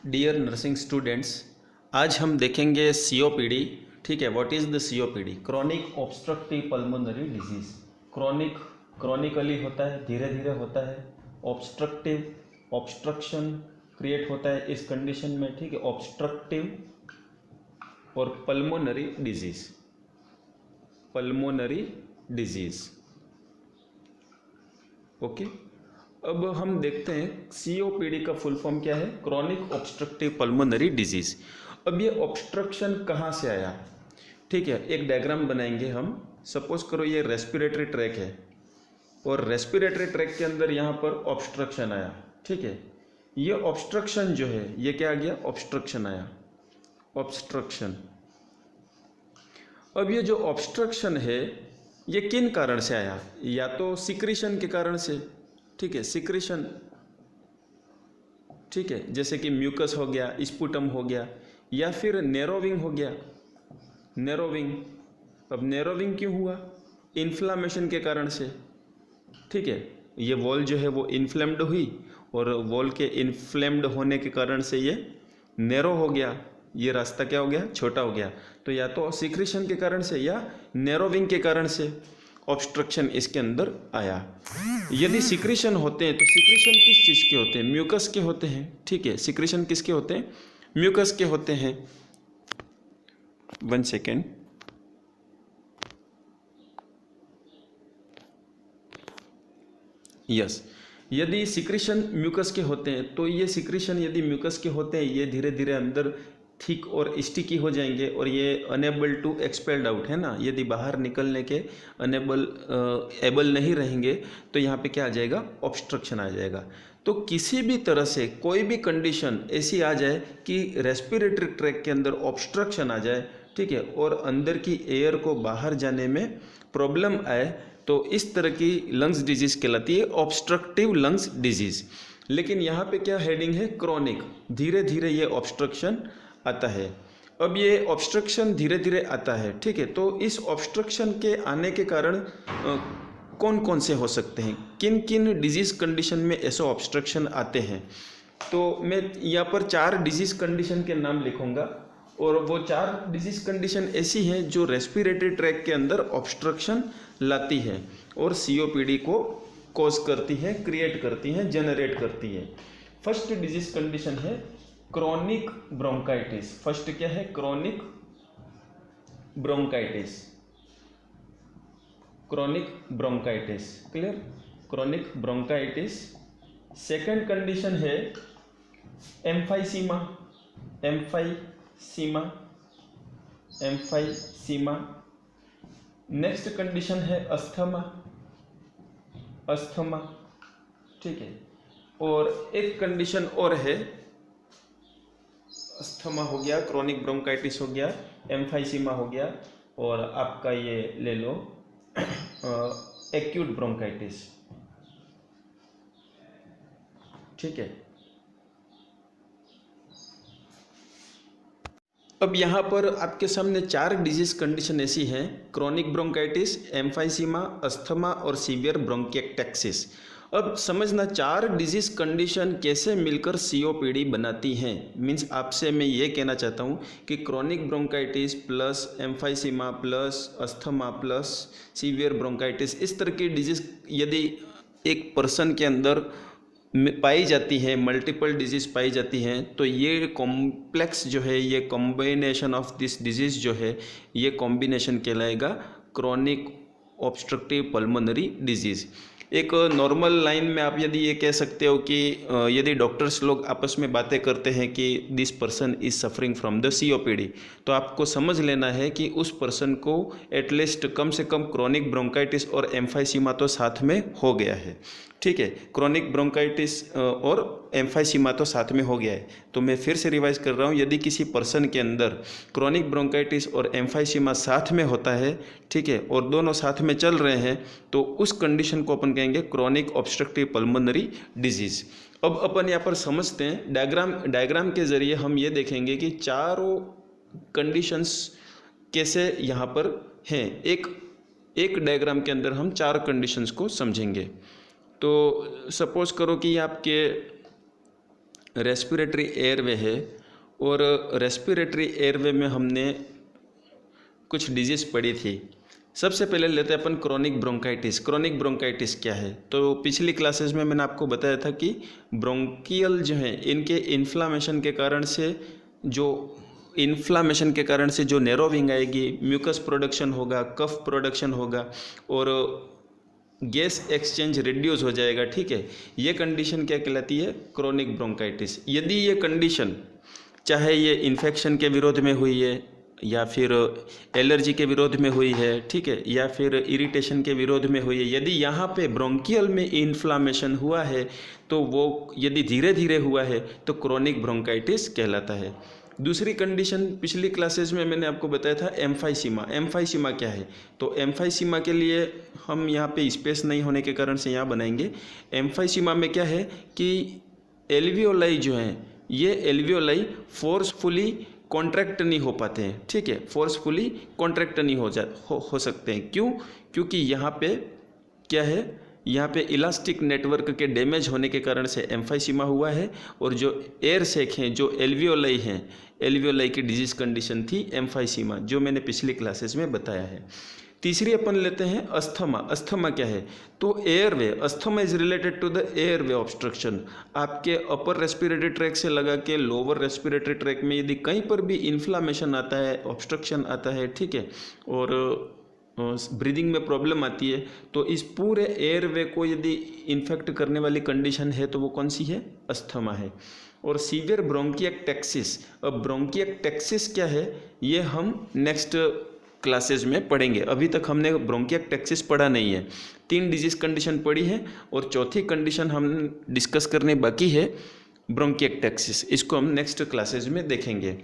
Dear nursing students, आज हम देखेंगे सीओपीडी। ठीक है, what is the COPD? Chronic obstructive pulmonary disease. Chronically होता है, धीरे धीरे होता है। ऑब्स्ट्रक्टिव ऑब्स्ट्रक्शन क्रिएट होता है इस कंडीशन में। ठीक है, ऑब्स्ट्रक्टिव और पल्मोनरी डिजीज़। ओके, अब हम देखते हैं सीओपीडी का फुल फॉर्म क्या है। Chronic obstructive pulmonary disease. अब ये ऑब्स्ट्रक्शन कहाँ से आया? ठीक है, एक डायग्राम बनाएंगे हम। सपोज करो ये रेस्पिरेटरी ट्रैक है और रेस्पिरेटरी ट्रैक के अंदर यहाँ पर ऑब्स्ट्रक्शन आया। ठीक है, ये ऑब्स्ट्रक्शन जो है ये क्या आ गया? ऑब्स्ट्रक्शन आया, ऑब्स्ट्रक्शन। अब ये जो ऑब्स्ट्रक्शन है ये किन कारण से आया? या तो सिक्रीशन के कारण से। ठीक है, सिक्रीशन। ठीक है, जैसे कि म्यूकस हो गया, स्पुटम हो गया, या फिर नैरोविंग हो गया, नैरोविंग। अब नैरोविंग क्यों हुआ? इन्फ्लामेशन के कारण से। ठीक है, ये वॉल जो है वो इन्फ्लेम्ड हुई और वॉल के इन्फ्लेम्ड होने के कारण से ये नैरो हो गया, ये रास्ता क्या हो गया? छोटा हो गया। तो या तो सिक्रीशन के कारण से या नैरोविंग के कारण से ऑब्स्ट्रक्शन इसके अंदर आया। यदि सिक्रीशन होते हैं तो सिक्रीशन किस चीज़ के होते हैं? म्यूकस के होते हैं। ठीक है, सिक्रीशन किसके होते हैं? म्यूकस के होते हैं। 1 सेकेंड। यस, यदि सिक्रीशन म्यूकस के होते हैं तो ये सिक्रीशन यदि म्यूकस के होते हैं ये धीरे धीरे अंदर थिक और स्टिकी हो जाएंगे और ये अनेबल टू एक्सपेल्ड आउट है ना, यदि बाहर निकलने के एबल नहीं रहेंगे तो यहाँ पे क्या आ जाएगा? ऑब्स्ट्रक्शन आ जाएगा। तो किसी भी तरह से कोई भी कंडीशन ऐसी आ जाए कि रेस्पिरेटरी ट्रैक के अंदर ऑब्स्ट्रक्शन आ जाए, ठीक है, और अंदर की एयर को बाहर जाने में प्रॉब्लम आए, तो इस तरह की लंग्स डिजीज़ कहलाती है ऑब्स्ट्रक्टिव लंग्स डिजीज़। लेकिन यहाँ पे क्या हेडिंग है? क्रॉनिक। धीरे धीरे ये ऑब्स्ट्रक्शन आता है। अब ये ऑब्स्ट्रक्शन धीरे धीरे आता है। ठीक है, तो इस ऑब्स्ट्रक्शन के आने के कारण कौन कौन से हो सकते हैं? किन किन डिजीज़ कंडीशन में ऐसे ऑब्स्ट्रक्शन आते हैं? तो मैं यहाँ पर 4 डिजीज़ कंडीशन के नाम लिखूँगा और वो 4 डिजीज़ कंडीशन ऐसी हैं जो रेस्पिरेटरी ट्रैक के अंदर ऑब्स्ट्रक्शन लाती है और सीओपीडी को कॉज करती है, क्रिएट करती हैं, जनरेट करती है। फर्स्ट डिजीज़ कंडीशन है क्रॉनिक ब्रोंकाइटिस। फर्स्ट क्या है? Chronic bronchitis. Chronic bronchitis, clear? Chronic bronchitis. Second condition है emphysema. Emphysema, emphysema. Next condition है अस्थमा, अस्थमा। ठीक है, और एक कंडीशन और है, अस्थमा हो गया, क्रॉनिक ब्रोंकाइटिस हो गया, एम्फाइसीमा हो गया, और आपका ये ले लो एक्यूट ब्रोंकाइटिस। ठीक है, अब यहाँ पर आपके सामने 4 डिजीज कंडीशन ऐसी हैं, क्रॉनिक ब्रोंकाइटिस, एम्फाइसीमा, अस्थमा और सीवियर ब्रोंकिएक्टेक्सिस। अब समझना 4 डिजीज कंडीशन कैसे मिलकर सीओपीडी बनाती हैं। मीन्स आपसे मैं ये कहना चाहता हूँ कि chronic bronchitis plus emphysema plus asthma plus severe bronchitis, इस तरह की डिजीज यदि एक पर्सन के अंदर पाई जाती है, मल्टीपल डिजीज़ पाई जाती हैं, तो ये कॉम्प्लेक्स जो है, ये कॉम्बिनेशन ऑफ दिस डिजीज़ जो है, ये कॉम्बिनेशन कहलाएगा क्रॉनिक ऑब्स्ट्रक्टिव पल्मोनरी डिजीज़। एक नॉर्मल लाइन में आप यदि ये कह सकते हो कि यदि डॉक्टर्स लोग आपस में बातें करते हैं कि this person is suffering from the COPD, तो आपको समझ लेना है कि उस पर्सन को एटलीस्ट कम से कम क्रॉनिक ब्रोंकाइटिस और एम्फाइसीमा तो साथ में हो गया है। ठीक है, क्रॉनिक ब्रोंकाइटिस और एम्फाइसीमा तो साथ में हो गया है। तो मैं फिर से रिवाइज कर रहा हूँ, यदि किसी पर्सन के अंदर क्रॉनिक ब्रोंकाइटिस और एम्फाइसीमा साथ में होता है, ठीक है, और दोनों साथ में चल रहे हैं, तो उस कंडीशन को अपन कहेंगे क्रॉनिक ऑब्स्ट्रक्टिव पल्मोनरी डिजीज़। अब अपन यहाँ पर समझते हैं, डायग्राम के ज़रिए हम ये देखेंगे कि चारों कंडीशंस कैसे यहाँ पर हैं। एक डायग्राम के अंदर हम 4 कंडीशंस को समझेंगे। तो सपोज करो कि आपके रेस्पिरेटरी एयरवे है, और रेस्पिरेटरी एयरवे में हमने कुछ डिजीज़ पढ़ी थी। सबसे पहले लेते हैं अपन क्रोनिक ब्रोंकाइटिस। क्रोनिक ब्रोंकाइटिस क्या है? तो पिछली क्लासेस में मैंने आपको बताया था कि ब्रोंकियल जो है इनके इन्फ्लामेशन के कारण से जो नैरोविंग आएगी, म्यूकस प्रोडक्शन होगा, कफ प्रोडक्शन होगा और गैस एक्सचेंज रिड्यूस हो जाएगा। ठीक है, ये कंडीशन क्या कहलाती है? Chronic bronchitis. यदि ये कंडीशन चाहे ये इन्फेक्शन के विरोध में हुई है या फिर एलर्जी के विरोध में हुई है, ठीक है, या फिर इरिटेशन के विरोध में हुई है, यदि यहाँ पे ब्रोंकियल में इन्फ्लामेशन हुआ है तो वो यदि धीरे धीरे हुआ है तो क्रोनिक ब्रोंकाइटिस कहलाता है। दूसरी कंडीशन पिछली क्लासेस में मैंने आपको बताया था एम्फाइसीमा। एम्फाइसीमा क्या है? तो एम्फाइसीमा के लिए हम यहाँ पे स्पेस नहीं होने के कारण से यहाँ बनाएंगे। एम्फाइसीमा में क्या है कि एल्वियोलाई जो हैं, ये एल्वियोलाई फोर्सफुली कॉन्ट्रैक्ट नहीं हो पाते हैं। ठीक है, फोर्सफुली कॉन्ट्रैक्ट नहीं हो सकते हैं। क्यों? क्योंकि यहाँ पे क्या है, यहाँ पे इलास्टिक नेटवर्क के डैमेज होने के कारण से एम्फाइसीमा हुआ है, और जो एयर सेक हैं, जो एल्वियोलाई हैं, एल्वियोलाई की डिजीज कंडीशन थी एम्फाइसीमा, जो मैंने पिछली क्लासेस में बताया है। तीसरी अपन लेते हैं अस्थमा। अस्थमा क्या है? तो airway, asthma is related to the airway obstruction. आपके अपर रेस्पिरेटरी ट्रैक से लगा के लोअर रेस्पिरेटरी ट्रैक में यदि कहीं पर भी इन्फ्लामेशन आता है, ऑब्स्ट्रक्शन आता है, ठीक है, और ब्रीदिंग में प्रॉब्लम आती है, तो इस पूरे एयरवे को यदि इन्फेक्ट करने वाली कंडीशन है तो वो कौन सी है? अस्थमा है। और सीवियर ब्रोंकिएक्टेक्सिस। अब ब्रोंकिएक्टेक्सिस क्या है ये हम नेक्स्ट क्लासेस में पढ़ेंगे। अभी तक हमने ब्रोंकिएक्टेक्सिस पढ़ा नहीं है। 3 डिजीज कंडीशन पढ़ी है और चौथी कंडीशन हम डिस्कस करने बाकी है, ब्रोंकिएक्टेक्सिस। इसको हम नेक्स्ट क्लासेस में देखेंगे।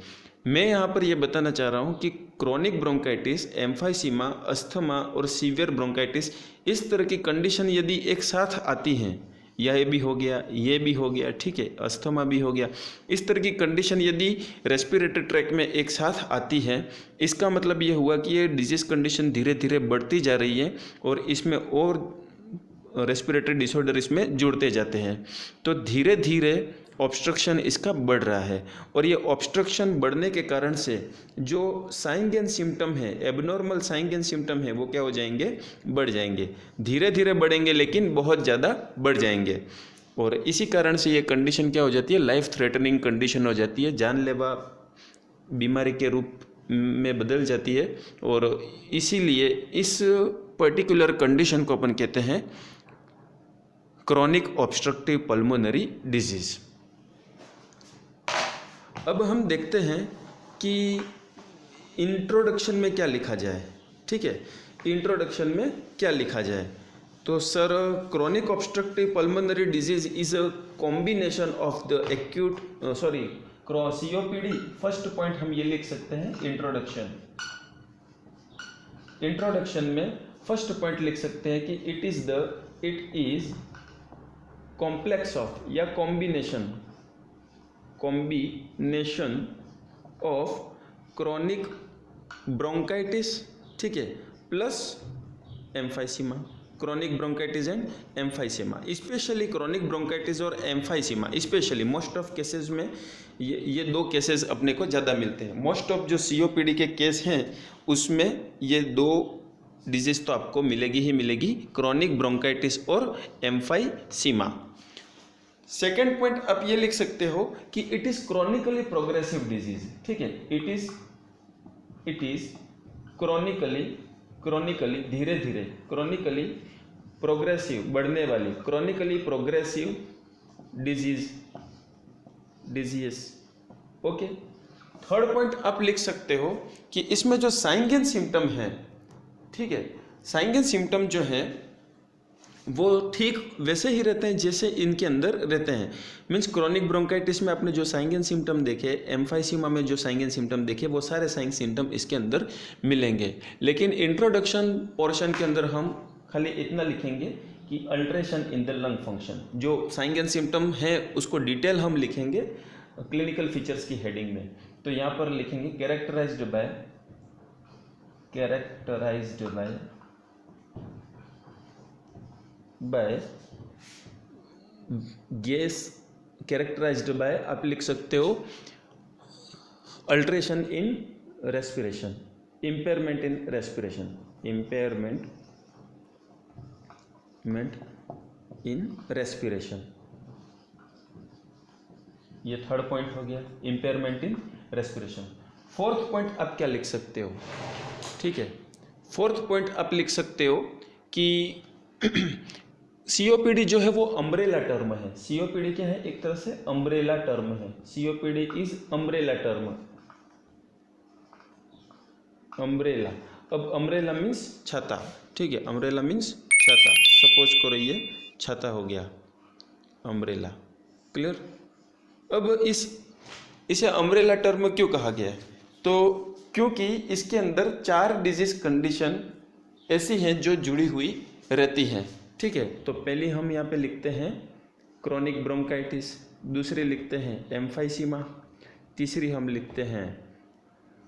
मैं यहाँ पर ये बताना चाह रहा हूँ कि क्रोनिक ब्रोंकाइटिस, एम्फाइसीमा, अस्थमा और सीवियर ब्रोंकाइटिस, इस तरह की कंडीशन यदि एक साथ आती हैं, या ये भी हो गया, ये भी हो गया, ठीक है, अस्थमा भी हो गया, इस तरह की कंडीशन यदि रेस्पिरेटरी ट्रैक में एक साथ आती है, इसका मतलब ये हुआ कि ये डिजीज कंडीशन धीरे धीरे बढ़ती जा रही है और इसमें और रेस्पिरेटरी डिसऑर्डर इसमें जुड़ते जाते हैं। तो धीरे धीरे ऑब्स्ट्रक्शन इसका बढ़ रहा है, और ये ऑब्स्ट्रक्शन बढ़ने के कारण से जो साइंस एंड सिम्टम है, एबनॉर्मल साइंस एंड सिम्टम है, वो क्या हो जाएंगे? बढ़ जाएंगे। धीरे धीरे बढ़ेंगे लेकिन बहुत ज़्यादा बढ़ जाएंगे, और इसी कारण से ये कंडीशन क्या हो जाती है? लाइफ थ्रेटनिंग कंडीशन हो जाती है, जानलेवा बीमारी के रूप में बदल जाती है। और इसीलिए इस पर्टिकुलर कंडीशन को अपन कहते हैं क्रोनिक ऑब्स्ट्रक्टिव पल्मोनरी डिजीज। अब हम देखते हैं कि इंट्रोडक्शन में क्या लिखा जाए। ठीक है, इंट्रोडक्शन में क्या लिखा जाए? तो sir, chronic obstructive pulmonary disease is a combination of the acute COPD. First point हम ये लिख सकते हैं इंट्रोडक्शन। इंट्रोडक्शन में फर्स्ट पॉइंट लिख सकते हैं कि इट इज कॉम्प्लेक्स ऑफ या कॉम्बिनेशन ऑफ क्रोनिक ब्रोंकाइटिस, ठीक है, plus emphysema. Chronic bronchitis and emphysema, specially chronic bronchitis और emphysema, specially most of cases में ये 2 केसेस अपने को ज़्यादा मिलते हैं। मोस्ट ऑफ जो सीओपीडी के केस हैं उसमें ये 2 डिजीज तो आपको मिलेगी ही मिलेगी, क्रोनिक ब्रोंकाइटिस और एम्फाइसीमा। सेकेंड पॉइंट आप ये लिख सकते हो कि it is chronically progressive disease. ठीक है, इट इज क्रोनिकली धीरे धीरे, क्रोनिकली प्रोग्रेसिव बढ़ने वाली, chronically progressive disease. Okay. Third point आप लिख सकते हो कि इसमें जो साइंस एंड सिम्टम है, ठीक है, साइंस एंड सिम्टम जो है वो ठीक वैसे ही रहते हैं जैसे इनके अंदर रहते हैं। मीन्स क्रोनिक ब्रोंकाइटिस में आपने जो साइंस एंड सिम्टम देखे, एम्फाइसीमा में जो साइंस एंड सिम्टम देखे, वो सारे साइंस सिम्टम इसके अंदर मिलेंगे। लेकिन इंट्रोडक्शन पोर्शन के अंदर हम खाली इतना लिखेंगे कि alteration in the lung function. जो साइंस एंड सिम्टम है उसको डिटेल हम लिखेंगे क्लिनिकल फीचर्स की हेडिंग में। तो यहाँ पर लिखेंगे characterised by gas characterised by, आप लिख सकते हो alteration in respiration, impairment in respiration, impairment in respiration. ये थर्ड पॉइंट हो गया, impairment in respiration. Fourth point आप क्या लिख सकते हो, ठीक है, फोर्थ पॉइंट आप लिख सकते हो कि सीओपीडी जो है वो अम्ब्रेला टर्म है। सीओपीडी क्या है, एक तरह से अम्ब्रेला टर्म है। COPD is umbrella term, umbrella. अब अम्ब्रेला मीन्स छाता, ठीक है, अम्ब्रेला मीन्स छाता। सपोज करो ये छाता हो गया, अम्ब्रेला, क्लियर। अब इसे अम्ब्रेला टर्म क्यों कहा गया है, तो क्योंकि इसके अंदर 4 डिजीज कंडीशन ऐसी हैं जो जुड़ी हुई रहती हैं, ठीक है। तो पहली हम यहाँ पे लिखते हैं क्रॉनिक ब्रोंकाइटिस, दूसरी लिखते हैं एम्फाइसीमा, तीसरी हम लिखते हैं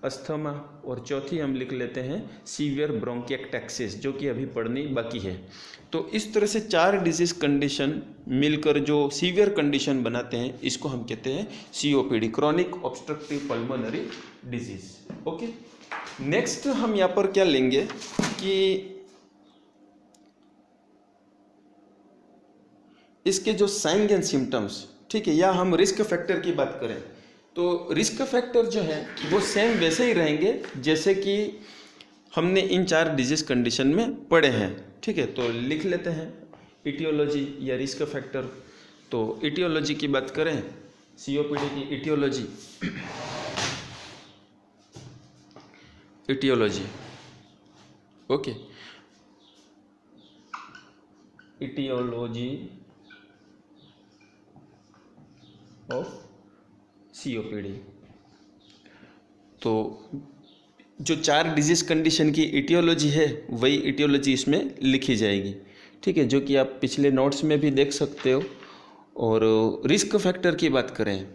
अस्थमा, और चौथी हम लिख लेते हैं सीवियर ब्रोंकिएक्टेक्सिस, जो कि अभी पढ़नी बाकी है। तो इस तरह से 4 डिजीज कंडीशन मिलकर जो सीवियर कंडीशन बनाते हैं, इसको हम कहते हैं COPD, chronic obstructive pulmonary disease. Okay, next हम यहाँ पर क्या लेंगे कि इसके जो साइंस एंड सिम्टम्स, ठीक है, या हम रिस्क फैक्टर की बात करें तो रिस्क फैक्टर जो है वो सेम वैसे ही रहेंगे जैसे कि हमने इन 4 डिजीज कंडीशन में पढ़े हैं, ठीक है। तो लिख लेते हैं इटियोलॉजी या रिस्क फैक्टर। तो इटियोलॉजी की बात करें, सीओपीडी की aetiology, aetiology, okay, aetiology of COPD. तो जो 4 डिजीज कंडीशन की इटियोलॉजी है वही इटियोलॉजी इसमें लिखी जाएगी, ठीक है, जो कि आप पिछले नोट्स में भी देख सकते हो। और रिस्क फैक्टर की बात करें,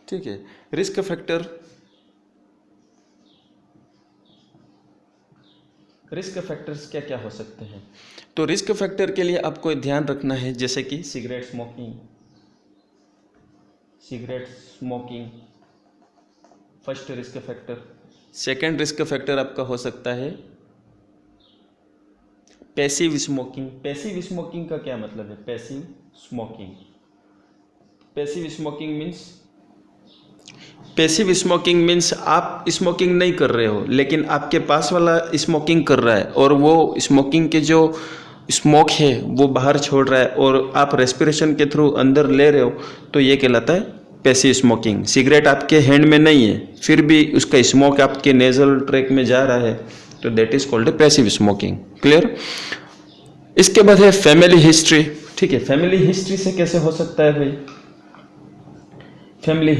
ठीक है, रिस्क फैक्टर्स क्या क्या हो सकते हैं। तो रिस्क फैक्टर के लिए आपको ध्यान रखना है, जैसे कि cigarette smoking first risk factor. Second risk factor आपका हो सकता है पैसिव स्मोकिंग। पैसिव स्मोकिंग का क्या मतलब है, पैसिव स्मोकिंग मीन्स आप स्मोकिंग नहीं कर रहे हो, लेकिन आपके पास वाला स्मोकिंग कर रहा है और वो स्मोकिंग के जो स्मोक है वो बाहर छोड़ रहा है और आप रेस्पिरेशन के थ्रू अंदर ले रहे हो, तो ये कहलाता है पैसिव स्मोकिंग। सिगरेट आपके हैंड में नहीं है, फिर भी उसका स्मोक आपके नेजल ट्रैक में जा रहा है, तो that is called passive smoking, clear. इसके बाद है फैमिली हिस्ट्री, ठीक है। फैमिली हिस्ट्री से कैसे हो सकता है भाई, फैमिली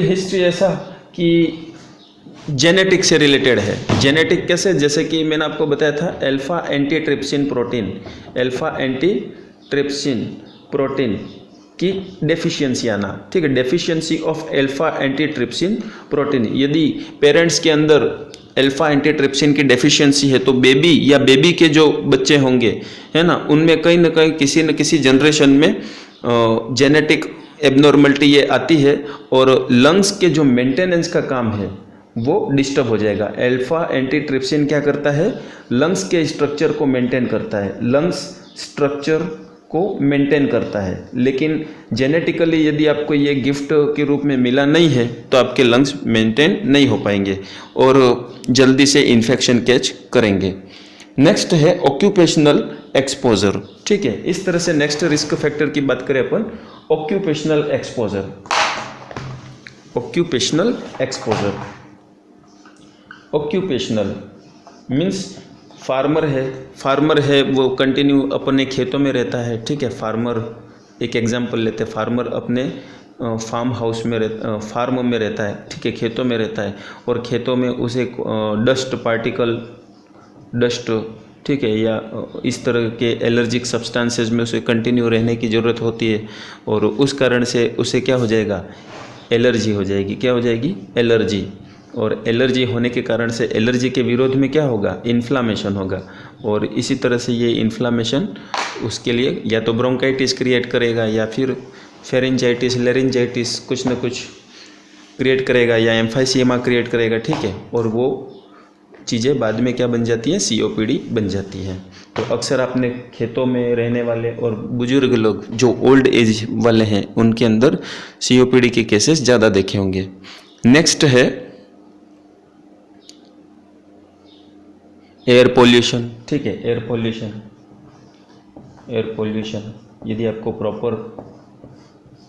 हिस्ट्री ऐसा कि जेनेटिक से रिलेटेड है। जेनेटिक कैसे, जैसे कि मैंने आपको बताया था अल्फा एंटीट्रिप्सिन प्रोटीन की डेफिशिएंसी आना, ठीक है, deficiency of alpha antitrypsin protein. यदि पेरेंट्स के अंदर अल्फा एंटीट्रिप्सिन की डेफिशिएंसी है तो बेबी के जो बच्चे होंगे, है ना, उनमें कहीं ना कहीं किसी न किसी जनरेशन में जेनेटिक एबनॉर्मलिटी ये आती है और लंग्स के जो मेंटेनेंस का काम है वो डिस्टर्ब हो जाएगा। अल्फा एंटीट्रिप्सिन क्या करता है, लंग्स के स्ट्रक्चर को मेंटेन करता है, लेकिन जेनेटिकली यदि आपको ये गिफ्ट के रूप में मिला नहीं है तो आपके लंग्स मेंटेन नहीं हो पाएंगे और जल्दी से इन्फेक्शन कैच करेंगे। नेक्स्ट है ऑक्यूपेशनल एक्सपोजर, ठीक है। इस तरह से नेक्स्ट रिस्क फैक्टर की बात करें अपन, occupational exposure. Occupational means farmer है वो कंटिन्यू अपने खेतों में रहता है, ठीक है। फार्मर, एक एग्जांपल लेते हैं, फार्मर अपने फार्म में रहता है, ठीक है, खेतों में रहता है और खेतों में उसे डस्ट, ठीक है, या इस तरह के एलर्जिक सब्सटेंसेस में उसे कंटिन्यू रहने की ज़रूरत होती है और उस कारण से उसे क्या हो जाएगा, एलर्जी हो जाएगी। क्या हो जाएगी, एलर्जी। और एलर्जी होने के कारण से एलर्जी के विरोध में क्या होगा, इन्फ्लामेशन होगा और इसी तरह से ये इन्फ्लामेशन उसके लिए या तो ब्रोंकाइटिस क्रिएट करेगा या फिर फेरेंजाइटिस, लेरिंजाइटिस कुछ ना कुछ क्रिएट करेगा या एम्फाइसीमा क्रिएट करेगा, ठीक है, और वो चीज़ें बाद में क्या बन जाती हैं, COPD बन जाती हैं। तो अक्सर आपने खेतों में रहने वाले और बुजुर्ग लोग जो ओल्ड एज वाले हैं उनके अंदर COPD के केसेस ज़्यादा देखे होंगे। नेक्स्ट है एयर पोल्यूशन, ठीक है, एयर पोल्यूशन यदि आपको प्रॉपर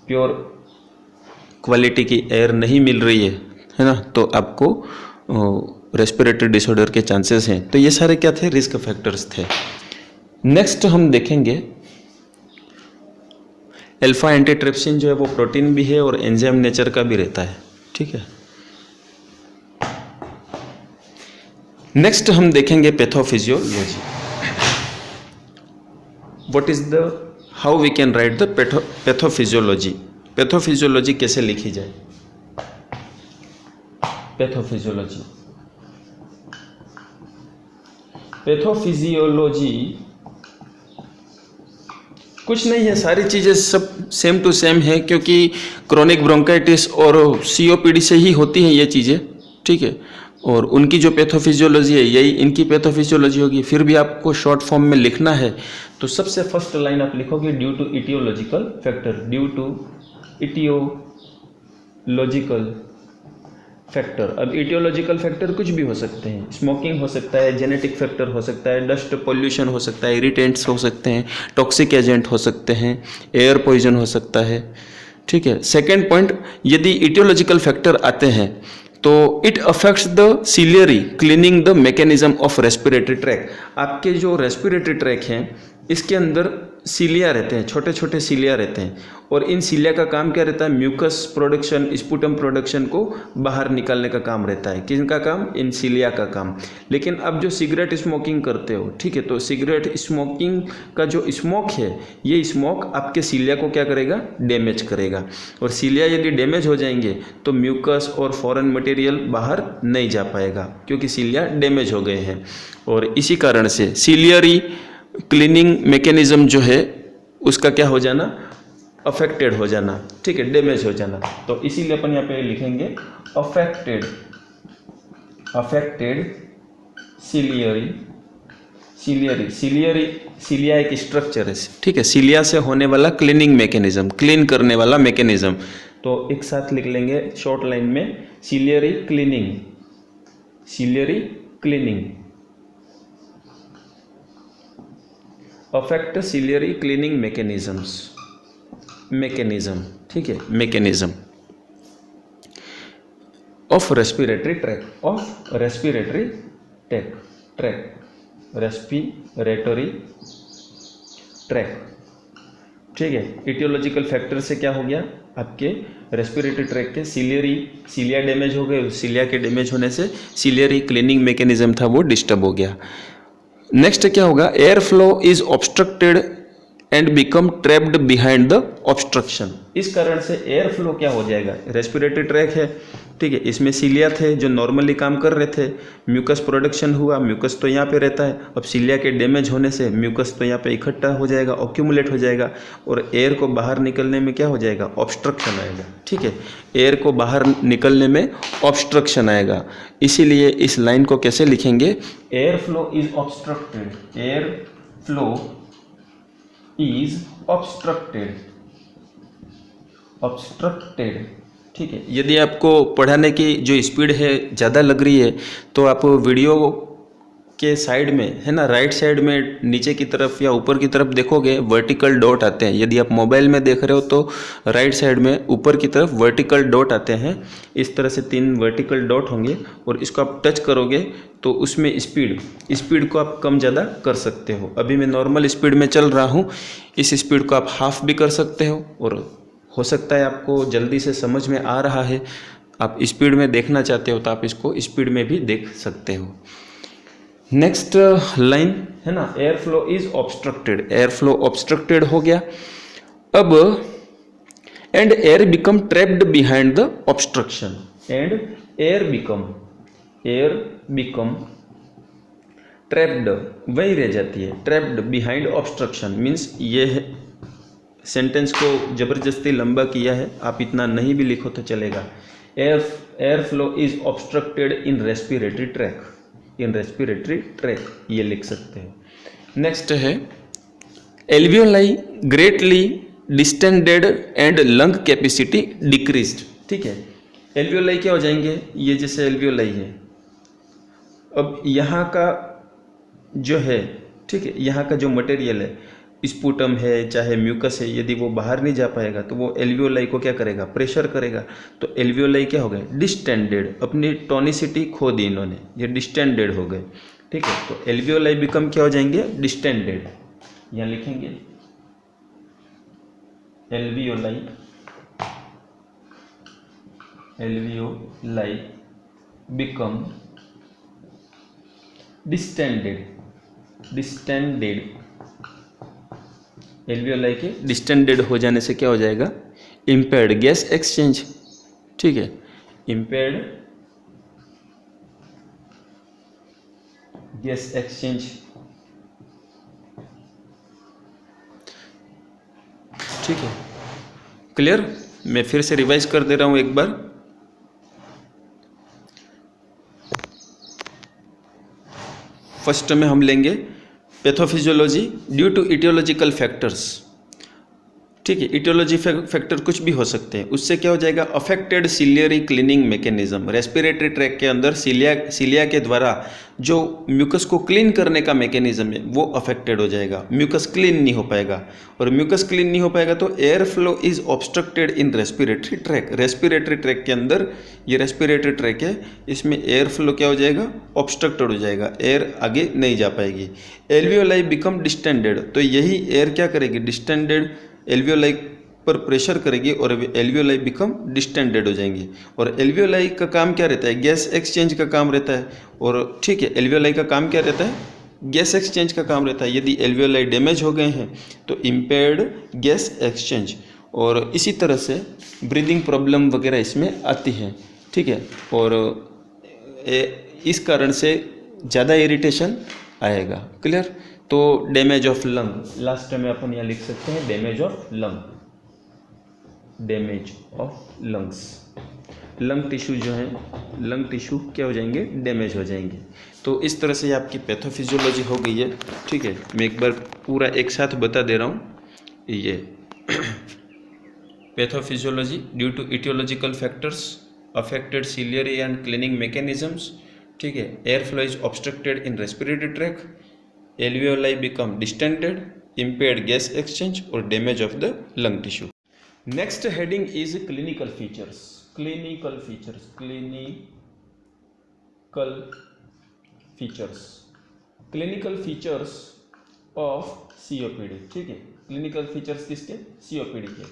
प्योर क्वालिटी की एयर नहीं मिल रही है ना, तो आपको रेस्पिरेटरी डिसऑर्डर के चांसेस हैं। तो ये सारे क्या थे, रिस्क फैक्टर्स थे। नेक्स्ट हम देखेंगे अल्फा एंटीट्रिप्सिन जो है वो प्रोटीन भी है और एंजाइम नेचर का भी रहता है, ठीक है। नेक्स्ट हम देखेंगे pathophysiology. What is the, how we can write the pathophysiology. Pathophysiology कैसे लिखी जाए, पैथोफिजियोलॉजी कुछ नहीं है, सारी चीज़ें सब सेम टू सेम है, क्योंकि क्रोनिक ब्रोंकाइटिस और COPD से ही होती हैं ये चीज़ें, ठीक है, और उनकी जो पैथोफिजियोलॉजी है यही इनकी पैथोफिजियोलॉजी होगी। फिर भी आपको शॉर्ट फॉर्म में लिखना है तो सबसे फर्स्ट लाइन आप लिखोगे due to aetiological factor, due to aetiological factor. अब इटियोलॉजिकल फैक्टर कुछ भी हो सकते हैं, स्मोकिंग हो सकता है, जेनेटिक फैक्टर हो सकता है, डस्ट पोल्यूशन हो सकता है, इरिटेंट्स हो सकते हैं, टॉक्सिक एजेंट हो सकते हैं, एयर पॉइजन हो सकता है, ठीक है। सेकेंड पॉइंट, यदि इटियोलॉजिकल फैक्टर आते हैं तो it affects the ciliary cleaning the mechanism of respiratory tract. आपके जो रेस्पिरेटरी ट्रैक हैं इसके अंदर सीलिया रहते हैं, छोटे छोटे सीलिया रहते हैं, और इन सीलिया का काम क्या रहता है, म्यूकस प्रोडक्शन, स्पुटम प्रोडक्शन को बाहर निकालने का काम रहता है। किसका काम, इन सीलिया का काम। लेकिन अब जो सिगरेट स्मोकिंग करते हो, ठीक है, तो सिगरेट स्मोकिंग का जो स्मोक है ये स्मोक आपके सीलिया को क्या करेगा, डैमेज करेगा, और सीलिया यदि डैमेज हो जाएंगे तो म्यूकस और फॉरेन मटेरियल बाहर नहीं जा पाएगा, क्योंकि सीलिया डैमेज हो गए हैं। और इसी कारण से सीलियरी क्लीनिंग मैकेनिज्म जो है उसका क्या हो जाना, अफेक्टेड हो जाना, ठीक है, डैमेज हो जाना। तो इसीलिए अपन यहाँ पे लिखेंगे अफेक्टेड सीलिया एक स्ट्रक्चर है, ठीक है, सीलिया से होने वाला क्लीनिंग मैकेनिज्म, क्लीन करने वाला मैकेनिज्म। तो एक साथ लिख लेंगे शॉर्ट लाइन में, ciliary cleaning affect ciliary cleaning mechanism, ठीक है, mechanism of respiratory tract, respiratory tract, ठीक है। इटियोलॉजिकल फैक्टर से क्या हो गया, आपके रेस्पिरेटरी ट्रैक के सीलिया डैमेज हो गए, सीलिया के डैमेज होने से सीलियरी क्लीनिंग मैकेनिज्म था वो डिस्टर्ब हो गया। नेक्स्ट क्या होगा, air flow is obstructed and become trapped behind the obstruction. इस कारण से एयर फ्लो क्या हो जाएगा, रेस्पिरेटरी ट्रैक है, ठीक है, इसमें सीलिया थे जो नॉर्मली काम कर रहे थे, म्यूकस प्रोडक्शन हुआ, म्यूकस तो यहाँ पे रहता है, अब सीलिया के डैमेज होने से म्यूकस तो यहाँ पे इकट्ठा हो जाएगा, ऑक्यूमुलेट हो जाएगा, और एयर को बाहर निकलने में क्या हो जाएगा, ऑब्स्ट्रक्शन आएगा, ठीक है, एयर को बाहर निकलने में ऑब्स्ट्रक्शन आएगा। इसीलिए इस लाइन को कैसे लिखेंगे, air flow is obstructed, air flow is obstructed, ठीक है। यदि आपको पढ़ाने की जो स्पीड है ज़्यादा लग रही है तो आप वीडियो के साइड में, है ना, राइट साइड में नीचे की तरफ या ऊपर की तरफ देखोगे वर्टिकल डॉट आते हैं। यदि आप मोबाइल में देख रहे हो तो राइट साइड में ऊपर की तरफ वर्टिकल डॉट आते हैं, इस तरह से 3 वर्टिकल डॉट होंगे, और इसको आप टच करोगे तो उसमें स्पीड को आप कम ज़्यादा कर सकते हो। अभी मैं नॉर्मल स्पीड में चल रहा हूँ, इस स्पीड को आप हाफ भी कर सकते हो, और हो सकता है आपको जल्दी से समझ में आ रहा है, आप स्पीड में देखना चाहते हो तो आप इसको स्पीड में भी देख सकते हो। नेक्स्ट लाइन है ना, air flow is obstructed, air flow obstructed हो गया। अब and air become trapped behind the obstruction, and air become trapped, वही रह जाती है, ट्रैप्ड बिहाइंड ऑब्स्ट्रक्शन मीन्स ये सेंटेंस को ज़बरदस्ती लंबा किया है, आप इतना नहीं भी लिखो तो चलेगा। Air flow is obstructed in respiratory track, in respiratory track, ये लिख सकते हैं। नेक्स्ट है alveoli greatly distended and lung capacity decreased. ठीक है, एल्वियोलाई क्या हो जाएंगे, ये जैसे एल्वियोलाई है, अब यहाँ का जो है, ठीक है, यहाँ का जो मटेरियल है, स्पूटम है चाहे म्यूकस है, यदि वो बाहर नहीं जा पाएगा तो वो एल्वियोलाई को क्या करेगा, प्रेशर करेगा। तो एल्वियोलाई क्या हो गए, डिस्टेंडेड, अपनी टोनिसिटी खो दी इन्होंने, ये डिस्टेंडेड हो गए। ठीक है, तो एल्वियोलाई बिकम क्या हो जाएंगे, डिस्टेंडेड, यहाँ लिखेंगे alveoli, alveoli become distended, distended, alveoli के डिस्टेंडेड हो जाने से क्या हो जाएगा, इम्पेयर्ड गैस एक्सचेंज। ठीक है, इम्पेयर्ड गैस एक्सचेंज। ठीक है, क्लियर। मैं फिर से रिवाइज कर दे रहा हूं एक बार। फर्स्ट में हम लेंगे pathophysiology due to aetiological factors. ठीक है, इटियोलॉजी फैक्टर कुछ भी हो सकते हैं, उससे क्या हो जाएगा, affected ciliary cleaning mechanism, respiratory tract के अंदर सिलिया के द्वारा जो म्यूकस को क्लीन करने का मैकेनिज्म है वो अफेक्टेड हो जाएगा, म्यूकस क्लीन नहीं हो पाएगा, और म्यूकस क्लीन नहीं हो पाएगा तो air flow is obstructed in respiratory track, respiratory tract के अंदर, ये रेस्पिरेटरी ट्रैक है, इसमें एयर फ्लो क्या हो जाएगा, ऑब्स्ट्रक्टेड हो जाएगा, एयर आगे नहीं जा पाएगी। एल्वियोलाई बिकम डिस्टेंडेड, तो यही एयर क्या करेगी, डिस्टेंडेड एल्वियोलाई पर प्रेशर करेगी और एल्वियोलाई बिकम डिस्टेंडेड हो जाएंगी। और एल्वियोलाई का काम क्या रहता है, गैस एक्सचेंज का काम रहता है। और ठीक है, एल्वियोलाई का काम क्या रहता है, गैस एक्सचेंज का काम रहता है। यदि एल्वियोलाई डैमेज हो गए हैं तो इम्पेयर्ड गैस एक्सचेंज, और इसी तरह से ब्रीदिंग प्रॉब्लम वगैरह इसमें आती है। ठीक है, और इस कारण से ज़्यादा इरिटेशन आएगा। क्लियर। तो डैमेज ऑफ लंग, लास्ट में अपन यहाँ लिख सकते हैं damage of lung, damage of lungs, lung tissue जो है, लंग टिश्यू क्या हो जाएंगे, डैमेज हो जाएंगे। तो इस तरह से आपकी पैथोफिजियोलॉजी हो गई है। ठीक है, मैं एक बार पूरा एक साथ बता दे रहा हूँ। ये pathophysiology due to aetiological factors, affected ciliary and cleaning mechanisms. ठीक है, air flow is obstructed in respiratory tract, alveoli become distended, impaired gas exchange और damage of the lung tissue. Next heading is clinical features, clinical features, clinical features, clinical features of COPD. ठीक है, clinical features किसके, COPD के।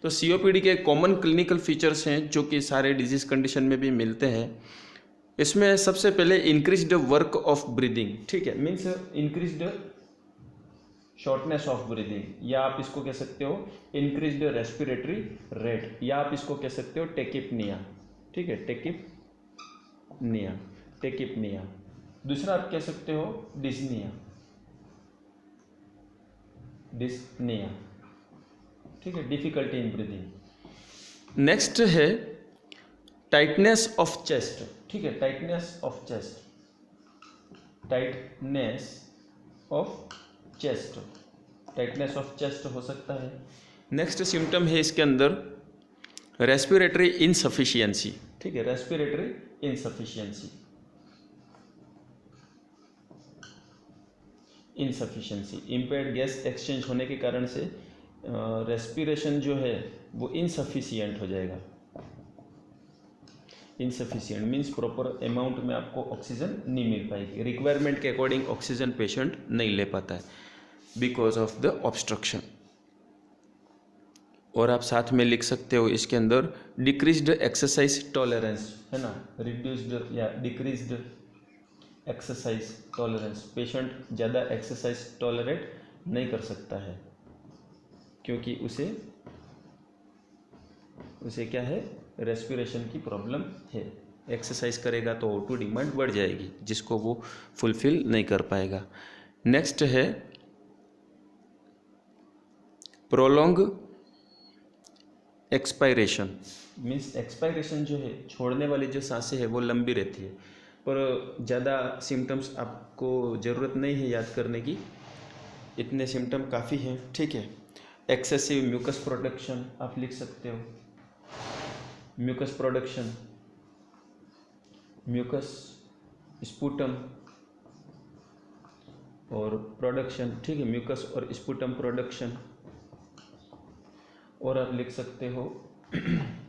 तो COPD के common clinical features हैं जो कि सारे डिजीज कंडीशन में भी मिलते हैं। इसमें सबसे पहले इंक्रीज्ड वर्क ऑफ ब्रीदिंग। ठीक है, means increased shortness of breathing, या आप इसको कह सकते हो इंक्रीज्ड रेस्पिरेटरी रेट, या आप इसको कह सकते हो टेकिपनिया। ठीक है, टेकिपनिया, टेकिपनिया। दूसरा आप कह सकते हो डिस्निया, डिस्निया। ठीक है, डिफिकल्टी इन ब्रीदिंग। नेक्स्ट है टाइटनेस ऑफ चेस्ट। ठीक है, tightness of chest, tightness of chest, tightness of chest हो सकता है। नेक्स्ट सिम्टम है इसके अंदर रेस्पिरेटरी इनसफिशियंसी। ठीक है, respiratory insufficiency, insufficiency, impaired gas exchange होने के कारण से रेस्पिरेशन जो है वो इनसफिशियंट हो जाएगा। इनसफिशियंट मीन्स प्रॉपर अमाउंट में आपको ऑक्सीजन नहीं मिल पाएगी, रिक्वायरमेंट के अकॉर्डिंग ऑक्सीजन पेशेंट नहीं ले पाता है बिकॉज ऑफ द ऑब्स्ट्रक्शन। और आप साथ में लिख सकते हो इसके अंदर डिक्रीज्ड एक्सरसाइज टॉलरेंस, है ना, रिड्यूस्ड या डिक्रीज्ड एक्सरसाइज टॉलरेंस, पेशेंट ज़्यादा एक्सरसाइज टॉलरेट नहीं कर सकता है क्योंकि उसे क्या है, रेस्पिरेशन की प्रॉब्लम है। एक्सरसाइज करेगा तो O2 डिमांड बढ़ जाएगी जिसको वो फुलफिल नहीं कर पाएगा। नेक्स्ट है प्रोलॉन्ग एक्सपायरेशन मीन्स एक्सपायरेशन जो है, छोड़ने वाली जो सांसें है वो लंबी रहती है, पर ज़्यादा सिम्टम्स आपको ज़रूरत नहीं है याद करने की, इतने सिम्टम काफ़ी हैं, ठीक है। एक्सेसिव म्यूकस प्रोडक्शन आप लिख सकते हो, म्यूकस प्रोडक्शन, म्यूकस स्पूटम और प्रोडक्शन, ठीक है, म्यूकस और स्पूटम प्रोडक्शन। और आप लिख सकते हो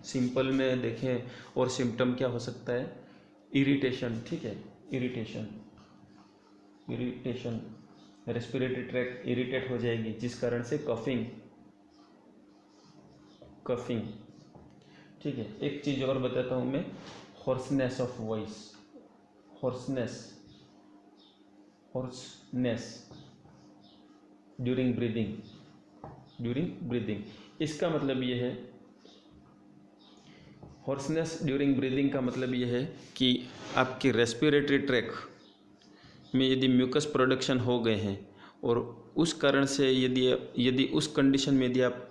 सिंपल में देखें और सिम्टम क्या हो सकता है, इरिटेशन, ठीक है, irritation, irritation, respiratory tract irritate हो जाएगी जिस कारण से कफिंग, कफिंग, ठीक है। एक चीज़ और बताता हूँ मैं, hoarseness of voice, hoarseness, hoarseness during breathing, during breathing, इसका मतलब ये है, हॉर्सनेस ड्यूरिंग ब्रीदिंग का मतलब ये है कि आपके रेस्पिरेटरी ट्रैक में यदि म्यूकस प्रोडक्शन हो गए हैं और उस कारण से यदि उस कंडीशन में यदि आप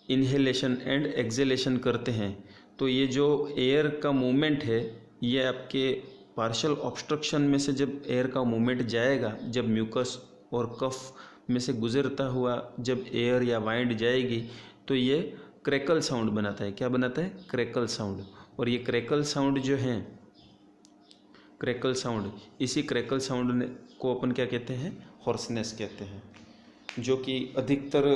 इन्हेलेशन एंड एक्सेलेशन करते हैं तो ये जो एयर का मूवमेंट है, ये आपके पार्शियल ऑब्स्ट्रक्शन में से जब एयर का मूवमेंट जाएगा, जब म्यूकस और कफ में से गुजरता हुआ जब एयर या वाइंड जाएगी तो ये क्रैकल साउंड बनाता है। क्या बनाता है? Crackle sound. और ये क्रैकल साउंड जो है, क्रैकल साउंड, इसी क्रैकल साउंड को अपन क्या कहते हैं? हॉर्सनेस कहते हैं, जो कि अधिकतर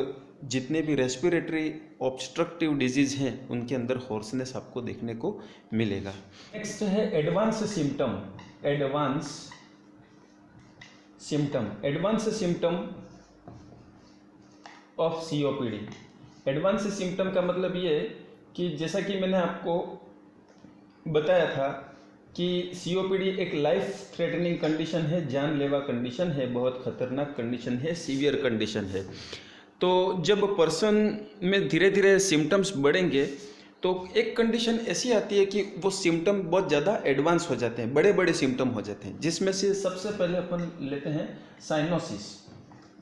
जितने भी रेस्पिरेटरी ऑब्स्ट्रक्टिव डिजीज़ हैं उनके अंदर हॉर्सनेस आपको देखने को मिलेगा। नेक्स्ट है advance symptom, advance symptom, advance symptom of COPD. Advance symptom का मतलब ये है कि जैसा कि मैंने आपको बताया था कि सीओपीडी एक लाइफ थ्रेटनिंग कंडीशन है, जानलेवा कंडीशन है, बहुत खतरनाक कंडीशन है, सीवियर कंडीशन है। तो जब पर्सन में धीरे धीरे सिम्टम्स बढ़ेंगे तो एक कंडीशन ऐसी आती है कि वो सिम्टम बहुत ज़्यादा एडवांस हो जाते हैं, बड़े बड़े सिम्टम हो जाते हैं, जिसमें से सबसे पहले अपन लेते हैं साइनोसिस।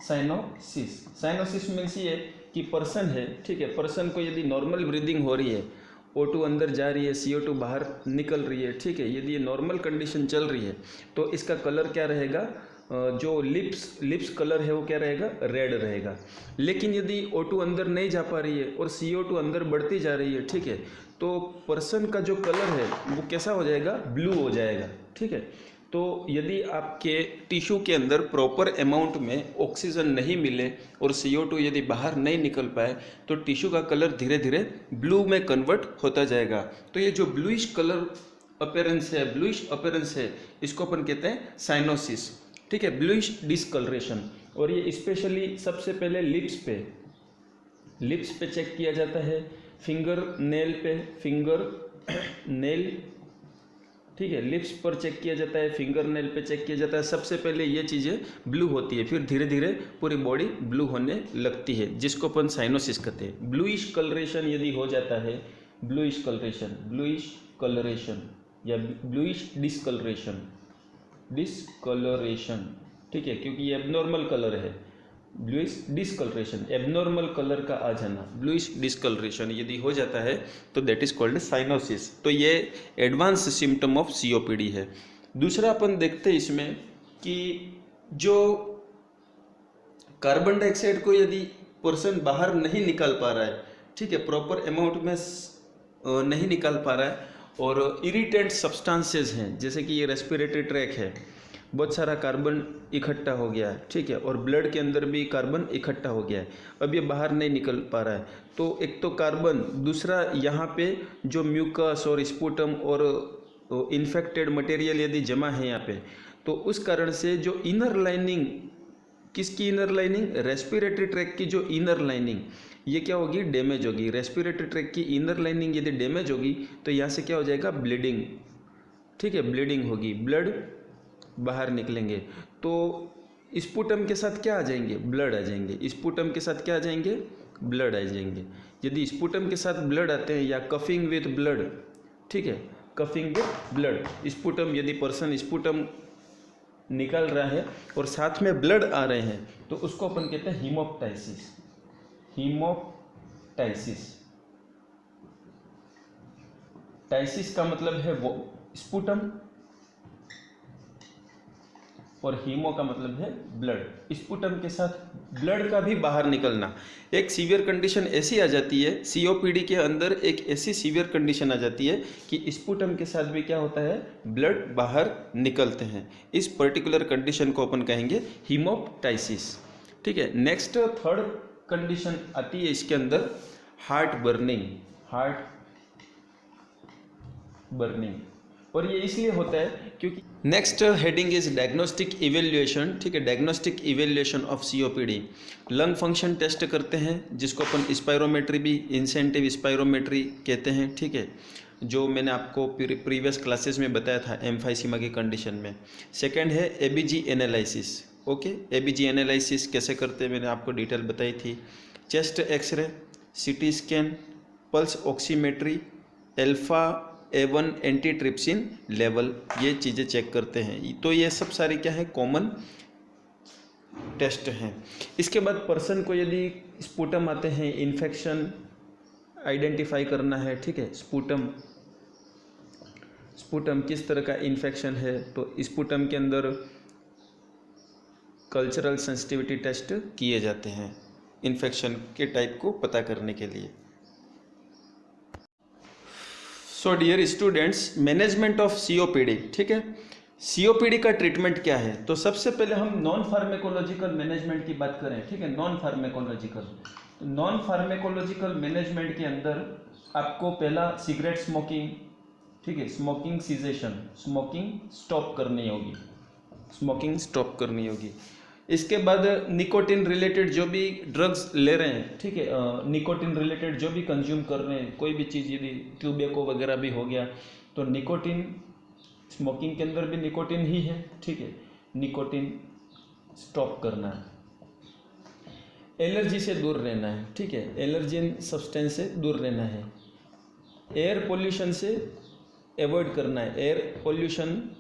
साइनोसिस, साइनोसिस मीन्स ये कि पर्सन है, ठीक है, पर्सन को यदि नॉर्मल ब्रीदिंग हो रही है, O2 अंदर जा रही है, CO2 बाहर निकल रही है, ठीक है, यदि ये नॉर्मल कंडीशन चल रही है तो इसका कलर क्या रहेगा? जो लिप्स कलर है वो क्या रहेगा? रेड रहेगा। लेकिन यदि O2 अंदर नहीं जा पा रही है और CO2 अंदर बढ़ती जा रही है, ठीक है, तो पर्सन का जो कलर है वो कैसा हो जाएगा? ब्लू हो जाएगा, ठीक है। तो यदि आपके टिश्यू के अंदर प्रॉपर अमाउंट में ऑक्सीजन नहीं मिले और CO2 यदि बाहर नहीं निकल पाए तो टिश्यू का कलर धीरे धीरे ब्लू में कन्वर्ट होता जाएगा। तो ये जो ब्लूइश कलर अपीयरेंस है, ब्लूइश अपीयरेंस है, इसको अपन कहते हैं साइनोसिस, ठीक है, ब्लूइश डिस्कलरेशन। और ये स्पेशली सबसे पहले लिप्स पे चेक किया जाता है, फिंगर नेल पे, फिंगर नेल, ठीक है, लिप्स पर चेक किया जाता है, फिंगर नेल पे चेक किया जाता है। सबसे पहले ये चीज़ें ब्लू होती है, फिर धीरे धीरे पूरी बॉडी ब्लू होने लगती है, जिसको अपन साइनोसिस कहते हैं। ब्लूइश कलरेशन यदि हो जाता है, ब्लूइश कलरेशन, ब्लूइश कलरेशन या ब्लूइश डिस्कलरेशन, डिस्कलरेशन, ठीक है, क्योंकि ये एबनॉर्मल कलर है। ब्लूइश डिस्कलरेशन, एबनॉर्मल कलर का आ जाना, ब्लूइश डिस्कलरेशन यदि हो जाता है तो दैट इज कॉल्ड साइनोसिस। तो ये एडवांस सिम्टम ऑफ सीओपीडी है। दूसरा अपन देखते हैं इसमें कि जो कार्बन डाइऑक्साइड को यदि पर्सन बाहर नहीं निकाल पा रहा है, ठीक है, प्रॉपर अमाउंट में नहीं निकाल पा रहा है और इरिटेंट सब्सटेंसेस हैं, जैसे कि ये रेस्पिरेटरी ट्रैक है, बहुत सारा कार्बन इकट्ठा हो गया है, ठीक है, और ब्लड के अंदर भी कार्बन इकट्ठा हो गया है, अब ये बाहर नहीं निकल पा रहा है। तो एक तो कार्बन, दूसरा यहाँ पे जो म्यूकस और स्पूटम और इन्फेक्टेड मटेरियल यदि जमा है यहाँ पे, तो उस कारण से जो इनर लाइनिंग, किसकी इनर लाइनिंग? रेस्पिरेटरी ट्रैक की जो इनर लाइनिंग, ये क्या होगी? डैमेज होगी। रेस्पिरेटरी ट्रैक की इनर लाइनिंग यदि डैमेज होगी तो यहाँ से क्या हो जाएगा? ब्लीडिंग, ठीक है, ब्लीडिंग होगी, ब्लड बाहर निकलेंगे। तो स्पूटम के साथ क्या आ जाएंगे? ब्लड आ जाएंगे। स्पूटम के साथ क्या आ जाएंगे? ब्लड आ जाएंगे। यदि स्पूटम के साथ ब्लड आते हैं या कफिंग विथ ब्लड, ठीक है, कफिंग विथ ब्लड, स्पूटम, यदि पर्सन स्पूटम निकाल रहा है और साथ में ब्लड आ रहे हैं तो उसको अपन कहते हैं हीमोप्टाइसिस, हीमोप्टाइसिस, टाइसिस। टाइसिस का मतलब है वो स्पुटम, और हीमो का मतलब है ब्लड। स्पुटम के साथ ब्लड का भी बाहर निकलना। एक सीवियर कंडीशन ऐसी आ जाती है, सीओपीडी के अंदर एक ऐसी सीवियर कंडीशन आ जाती है कि स्पुटम के साथ भी क्या होता है, ब्लड बाहर निकलते हैं। इस पर्टिकुलर कंडीशन को अपन कहेंगे हीमोप्टाइसिस। ठीक है, नेक्स्ट थर्ड कंडीशन आती है इसके अंदर, हार्ट बर्निंग। हार्ट बर्निंग, और ये इसलिए होता है क्योंकि next heading is diagnostic evaluation. ठीक है, diagnostic evaluation of COPD. Lung function test करते हैं जिसको अपन स्पायरोमेट्री भी, इंसेंटिव स्पायरोमेट्री कहते हैं। ठीक है, जो मैंने आपको प्रीवियस क्लासेस में बताया था एम्फाइसीमा की कंडीशन में। सेकेंड है ABG analysis. Okay, ABG analysis कैसे करते हैं मैंने आपको डिटेल बताई थी। Chest X ray, CT scan, pulse oximetry, alpha A1 antitrypsin level, ये चीज़ें चेक करते हैं। तो ये सब सारी क्या है, कॉमन टेस्ट हैं। इसके बाद पर्सन को यदि स्पुटम आते हैं, इन्फेक्शन आइडेंटिफाई करना है। ठीक है, स्पुटम किस तरह का इन्फेक्शन है, तो स्पुटम के अंदर कल्चरल सेंसिटिविटी टेस्ट किए जाते हैं इन्फेक्शन के टाइप को पता करने के लिए। So dear students, management of COPD. ठीक है, सीओपीडी का ट्रीटमेंट क्या है, तो सबसे पहले हम नॉन फार्मेकोलॉजिकल मैनेजमेंट की बात करें। ठीक है, नॉन फार्मेकोलॉजिकल, तो नॉन फार्मेकोलॉजिकल मैनेजमेंट के अंदर आपको पहला सिगरेट स्मोकिंग, ठीक है, स्मोकिंग सीजेशन, स्मोकिंग स्टॉप करनी होगी, स्मोकिंग स्टॉप करनी होगी। इसके बाद निकोटिन रिलेटेड जो भी ड्रग्स ले रहे हैं, ठीक है, निकोटिन रिलेटेड जो भी कंज्यूम कर रहे हैं, कोई भी चीज़ यदि ट्यूबेको वगैरह भी हो गया तो निकोटिन, स्मोकिंग के अंदर भी निकोटिन ही है। ठीक है, निकोटिन स्टॉप करना है। एलर्जी से दूर रहना है। ठीक है, एलर्जिन सब्सटेंस से दूर रहना है। एयर पोल्यूशन से एवॉइड करना है, एयर पोल्यूशन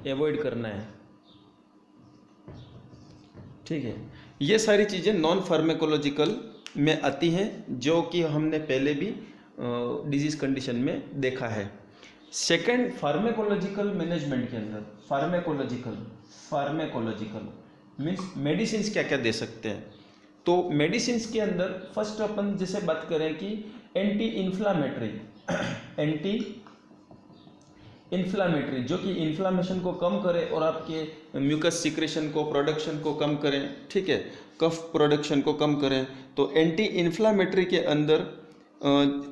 एवॉइड करना है। ठीक है, ये सारी चीज़ें नॉन फार्मेकोलॉजिकल में आती हैं, जो कि हमने पहले भी डिजीज़ कंडीशन में देखा है। सेकंड, फार्मेकोलॉजिकल मैनेजमेंट के अंदर फार्मेकोलॉजिकल मीन्स मेडिसिन क्या क्या दे सकते हैं। तो मेडिसिन के अंदर फर्स्ट अपन जैसे बात करें कि एंटी इन्फ्लामेटरी, जो कि इन्फ्लामेशन को कम करे और आपके म्यूकस सिक्रेशन को, प्रोडक्शन को कम करें। ठीक है, कफ प्रोडक्शन को कम करें। तो एंटी इन्फ्लामेटरी के अंदर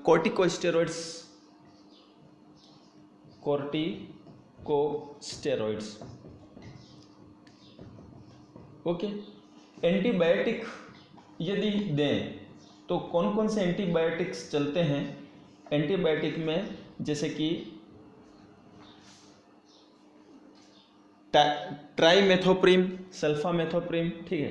कॉर्टिकोस्टेरॉइड्स, ओके। एंटीबायोटिक यदि दें तो कौन कौन से एंटीबायोटिक्स चलते हैं। एंटीबायोटिक में जैसे कि ट्राइमेथोप्रिम, सल्फामेथोप्रिम। ठीक है,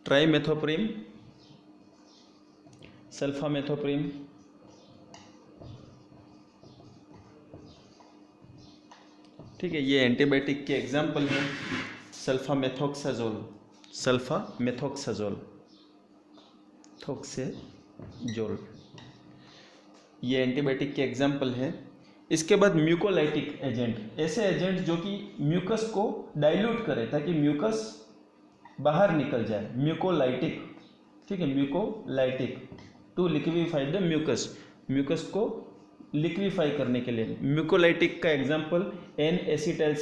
ट्राइमेथोप्रिम, सल्फामेथोप्रिम, ठीक है, ये एंटीबायोटिक के एग्जाम्पल हैं। थोक्सेजोल, ये एंटीबायोटिक के एग्जाम्पल है। इसके बाद म्यूकोलाइटिक एजेंट, ऐसे एजेंट जो कि म्यूकस को डाइल्यूट करे ताकि म्यूकस बाहर निकल जाए, म्यूकोलाइटिक। ठीक है, mucolytic to liquefy the mucus, mucus को लिक्विफाई करने के लिए। म्यूकोलाइटिक का एग्जाम्पल एन एसिटाइल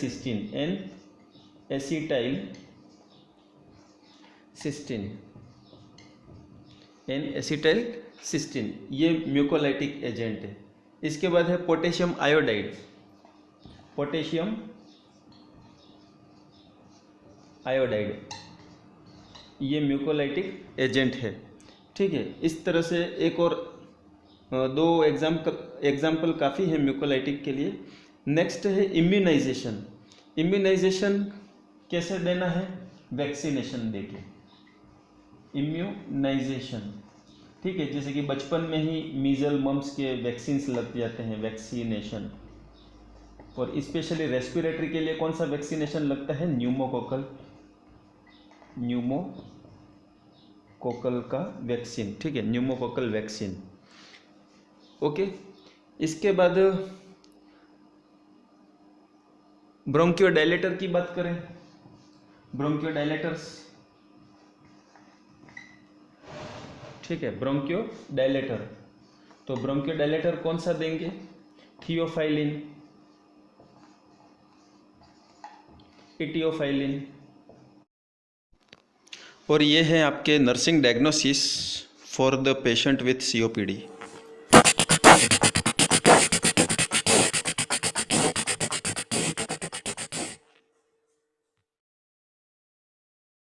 सिस्टीन, ये म्यूकोलाइटिक एजेंट है। इसके बाद है पोटेशियम आयोडाइड, ये म्यूकोलाइटिक एजेंट है। ठीक है, इस तरह से एक और दो एग्जाम्पल काफ़ी है म्यूकोलाइटिक के लिए। नेक्स्ट है इम्यूनाइजेशन। इम्यूनाइजेशन कैसे देना है, वैक्सीनेशन देके। इम्यूनाइजेशन ठीक है, जैसे कि बचपन में ही मीजल मम्स के वैक्सीन्स लग जाते हैं, वैक्सीनेशन। और स्पेशली रेस्पिरेटरी के लिए कौन सा वैक्सीनेशन लगता है? न्यूमोकोकल का वैक्सीन। ठीक है, न्यूमोकोकल वैक्सीन। ओके, इसके बाद ब्रोंकियोडायलेटर की बात करें। ब्रोंकियोडायलेटर्स, ठीक है, ब्रोंकियोडायलेटर। तो ब्रोंकियोडायलेटर कौन सा देंगे? थियोफाइलिन, इटियोफाइलिन। और ये है आपके nursing diagnosis for the patient with COPD।